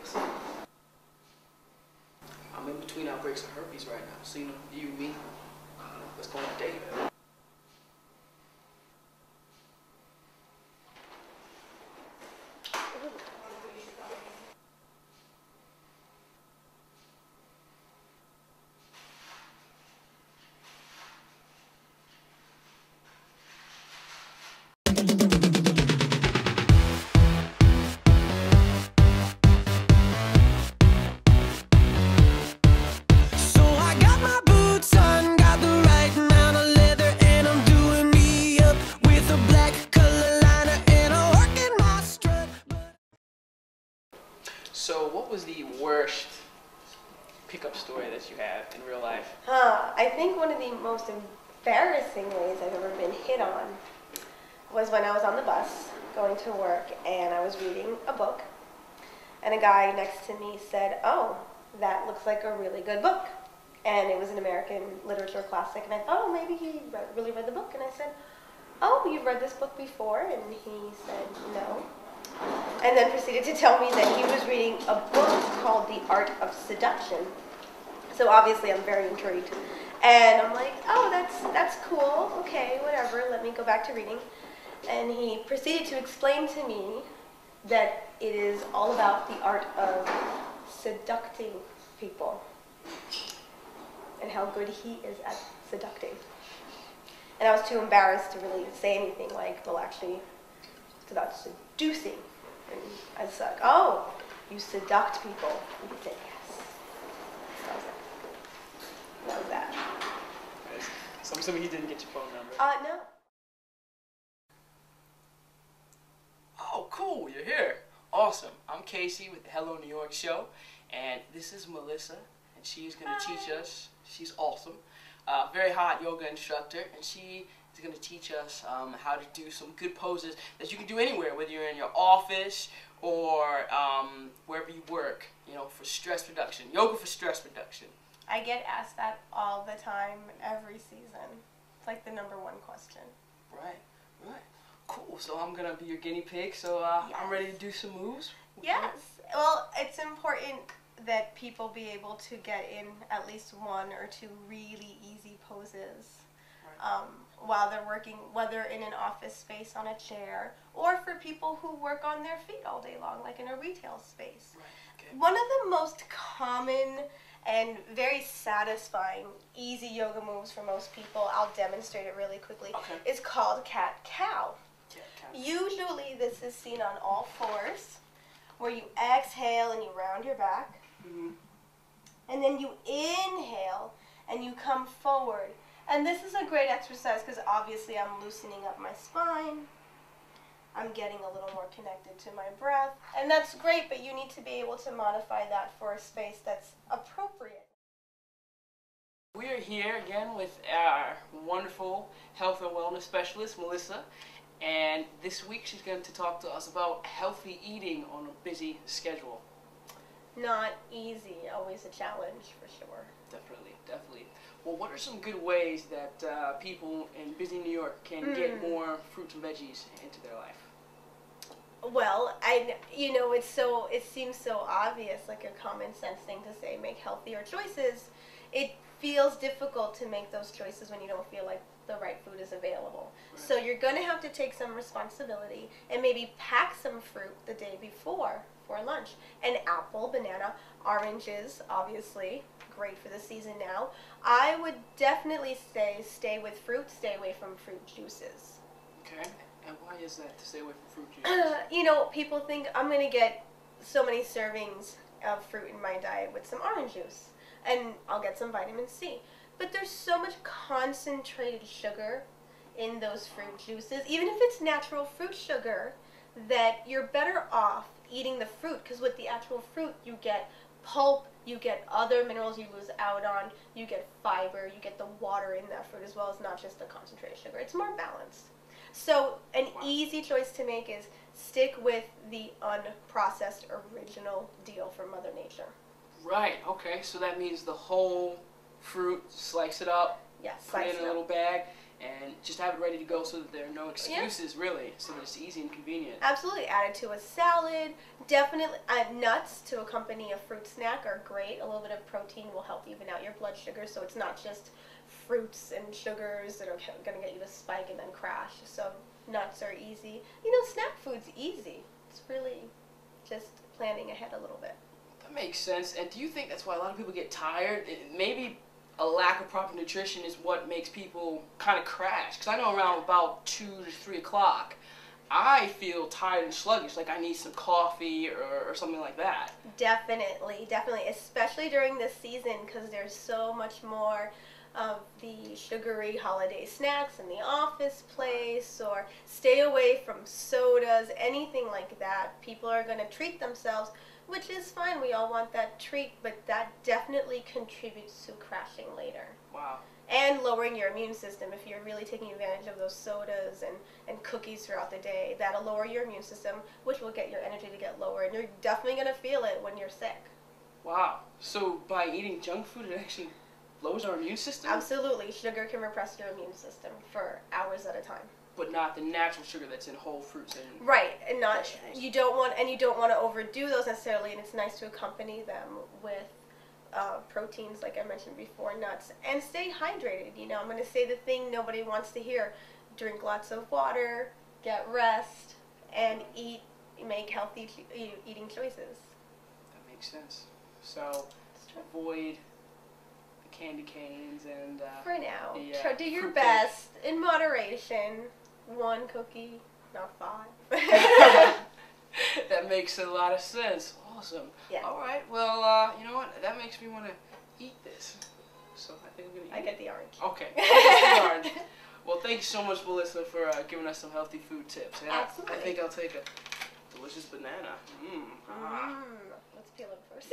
outbreaks. I'm in between outbreaks of herpes right now. So, you, me, let's go on a date. So, what was the worst pickup story that you have in real life? I think one of the most embarrassing ways I've ever been hit on was when I was on the bus going to work and I was reading a book and a guy next to me said, "Oh, that looks like a really good book." And it was an American literature classic, and I thought, oh, maybe he really read the book. And I said, "Oh, you've read this book before?" And he said, "No." And then proceeded to tell me that he was reading a book called The Art of Seduction. So obviously I'm very intrigued. And I'm like, "Oh, that's cool. Okay, whatever. Let me go back to reading." And he proceeded to explain to me that it is all about the art of seducting people and how good he is at seducting. And I was too embarrassed to really say anything like, "Well, actually, it's about seducing." And I was like, "Oh, you seduct people." And he said, "Yes." That was it. That was that. So I'm assuming he didn't get your phone number. No. Oh, cool, you're here. Awesome. I'm Casey with the Hello New York show, and this is Melissa, and she's going to teach us. She's awesome. Very hot yoga instructor, and she is going to teach us how to do some good poses that you can do anywhere, whether you're in your office or wherever you work, for stress reduction. Yoga for stress reduction. I get asked that all the time, every season. It's like the #1 question. Right. Cool. So I'm going to be your guinea pig, so Yes. I'm ready to do some moves. Yes. Well, it's important that people be able to get in at least 1 or 2 really easy poses while they're working, whether in an office space on a chair or for people who work on their feet all day long, like in a retail space. Right. Okay. One of the most common and very satisfying easy yoga moves for most people, I'll demonstrate it really quickly, is called cat-cow. Usually this is seen on all fours, where you exhale and you round your back, and then you inhale and you come forward. And this is a great exercise because obviously I'm loosening up my spine, I'm getting a little more connected to my breath, and that's great, but you need to be able to modify that for a space that's appropriate. We are here again with our wonderful health and wellness specialist, Melissa. And this week she's going to talk to us about healthy eating on a busy schedule. Not easy, always a challenge for sure. Definitely. Well, what are some good ways that people in busy New York can get more fruits and veggies into their life? Well, it seems so obvious, like a common sense thing to say, make healthier choices. It feels difficult to make those choices when you don't feel like the right food is available. Right. So you're going to have to take some responsibility and maybe pack some fruit the day before for lunch. An apple, banana, oranges, obviously, great for the season now. I would definitely say stay with fruit, stay away from fruit juices. Okay. And why is that, to stay away from fruit juices? People think I'm going to get so many servings of fruit in my diet with some orange juice, and I'll get some vitamin C. But there's so much concentrated sugar in those fruit juices, even if it's natural fruit sugar, that you're better off eating the fruit, because with the actual fruit you get pulp, you get other minerals you lose out on, you get fiber, you get the water in that fruit as well as not just the concentrated sugar. It's more balanced. So an easy choice to make is stick with the unprocessed original deal from Mother Nature. Right, okay, so that means the whole fruit, slice it up, yes, put it in a little bag, and just have it ready to go so that there are no excuses, really, so that it's easy and convenient. Absolutely. Add it to a salad. Definitely nuts to accompany a fruit snack are great. A little bit of protein will help even out your blood sugar, so it's not just fruits and sugars that are going to get you to spike and then crash. So nuts are easy. You know, snack food's easy. It's really just planning ahead a little bit. That makes sense. And do you think that's why a lot of people get tired? Maybe a lack of proper nutrition is what makes people kind of crash. Because I know around about 2 to 3 o'clock, I feel tired and sluggish, like I need some coffee or something like that. Definitely, definitely. Especially during this season, because there's so much more of the sugary holiday snacks in the office place, or stay away from sodas, anything like that. People are going to treat themselves, which is fine. We all want that treat, but that definitely contributes to crashing later. Wow. And lowering your immune system. If you're really taking advantage of those sodas and cookies throughout the day, that'll lower your immune system, which will get your energy to get lower, and you're definitely going to feel it when you're sick. Wow. So by eating junk food, it actually lowers our immune system? Absolutely. Sugar can repress your immune system for hours at a time. But not the natural sugar that's in whole fruits and right, and not vegetables. you don't want to overdo those necessarily, and it's nice to accompany them with proteins, like I mentioned before, nuts, and stay hydrated. You know, I'm going to say the thing nobody wants to hear: drink lots of water, get rest, and make healthy eating choices. That makes sense. So avoid candy canes and for now, the, do your best in moderation. 1 cookie, not 5. That makes a lot of sense. Awesome. Yeah. All right. Well, you know what? That makes me want to eat this. So I think I'm gonna eat. I get the orange. Okay. The orange. Well, thank you so much, Melissa, for giving us some healthy food tips. And Absolutely. I think I'll take a delicious banana. Let's peel it first.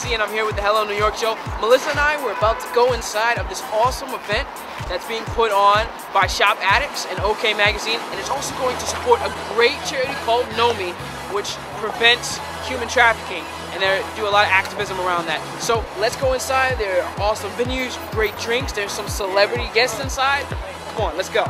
And I'm here with the Hello New York show. Melissa and I were about to go inside of this awesome event that's being put on by Shop Addicts and OK Magazine, and it's also going to support a great charity called NOMI, which prevents human trafficking, and they do a lot of activism around that. So let's go inside. There are awesome venues, great drinks, there's some celebrity guests inside. Come on, let's go.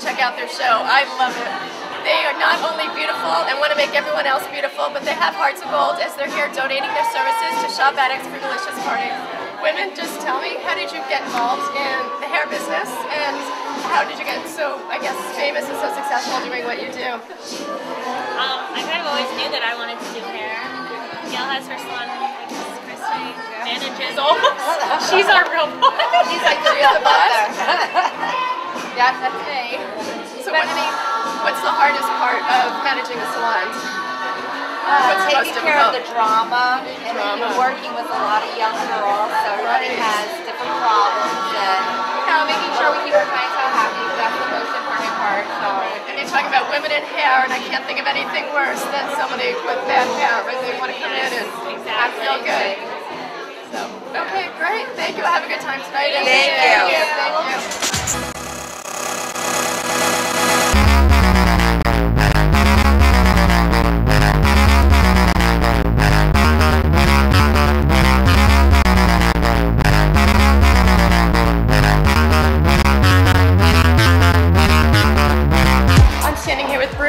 Check out their show. I love it. They are not only beautiful and want to make everyone else beautiful, but they have hearts of gold as they're here donating their services to Shop Addicts for Delicious Party. Women, just tell me, how did you get involved in the hair business, and how did you get so, I guess, famous and so successful doing what you do? I kind of always knew that I wanted to do hair. Gail has her salon, Christy manages all. She's our real boss. She's like, she's the boss. Yeah, that's me. So what's the hardest part of managing a salon? Taking care of the drama and working with a lot of young girls, so everybody has different problems, and making sure we keep our clientele happy. That's the most important part. So. And you're talking about women in hair, and I can't think of anything worse than somebody with bad hair, right? They want to come in and feel good. So, okay, great. Thank you. Have a good time tonight. Thank you. Thank you.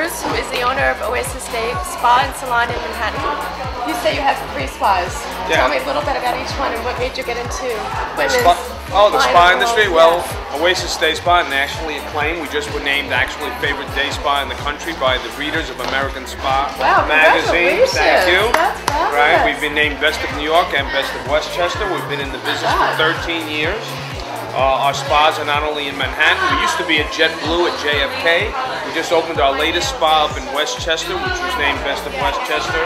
Who is the owner of Oasis Day Spa and Salon in Manhattan. You say you have 3 spas. Yeah. Tell me a little bit about each one and what made you get into women's the spa industry? Yeah. Well, Oasis Day Spa, nationally acclaimed. We just were named actually favorite day spa in the country by the readers of American Spa magazine. Thank you. That's fabulous. Right, we've been named Best of New York and Best of Westchester. We've been in the business for 13 years. Our spas are not only in Manhattan. We used to be at JetBlue at JFK. We just opened our latest spa up in Westchester, which was named Best of Westchester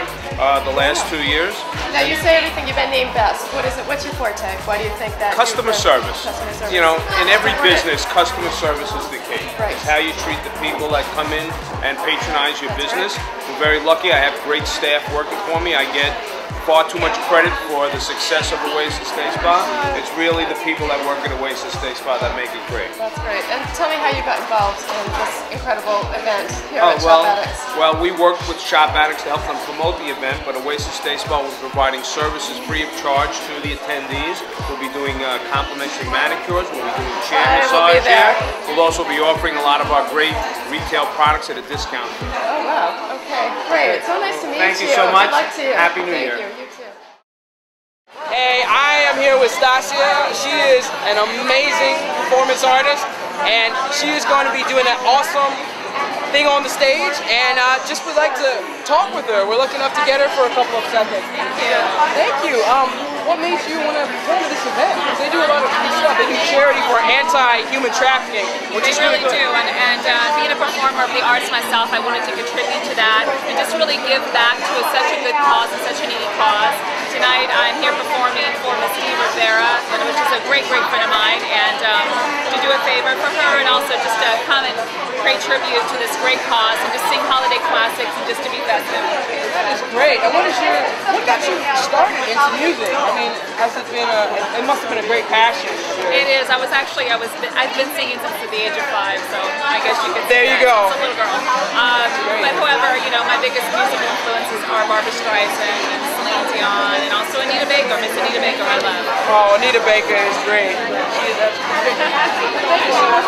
the last 2 years. Now you say everything you've been named best. What is it? What's your forte? Why do you think that? Customer service. Customer service. You know, in every business, customer service is the key. Right. It's how you treat the people that come in and patronize your business. We're very lucky. I have great staff working for me. I get far too much credit for the success of Oasis Day Spa. It's really the people that work at Oasis Day Spa that make it great. That's great. And tell me how you got involved in this incredible event here at Shop Addicts. Well, we worked with Shop Addicts to help them promote the event, but Oasis Day Spa will be providing services free of charge to the attendees. We'll be doing complimentary manicures, we'll be doing chair massage here. We'll also be offering a lot of our great retail products at a discount. Oh, wow. Okay, great. So nice to meet you. Thank you so much. Good luck to you. Happy New Year. Thank you. You too. Hey, I am here with Stasia. She is an amazing performance artist, and she is going to be doing that awesome thing on the stage, and just would like to talk with her. We're lucky enough to get her for a couple of seconds. Thank you. Thank you. What made you want to come to this event? Because they do a lot of good stuff. They do charity for anti-human trafficking, which is really They good. really do, and being a performer of the arts myself, I wanted to contribute to that and just really give back to such a good cause and such a needy cause. Tonight I'm here performing for Miss Steve Rivera, which is a great, great friend of mine, and to do a favor for her and also just to come and pay tribute to this great cause and just sing holiday classics and just to be festive. That is great. And what got you started into music? I mean, has it been it must have been a great passion. It is. I've been singing since the age of 5, so I guess you could say There you that. go. Since a little girl. But however, you know, my biggest musical influences are Barbra Streisand and Celine Dion, and also Anita Baker. Miss Anita Baker, I love. Oh, Anita Baker is great. She is absolutely great. Thank you so much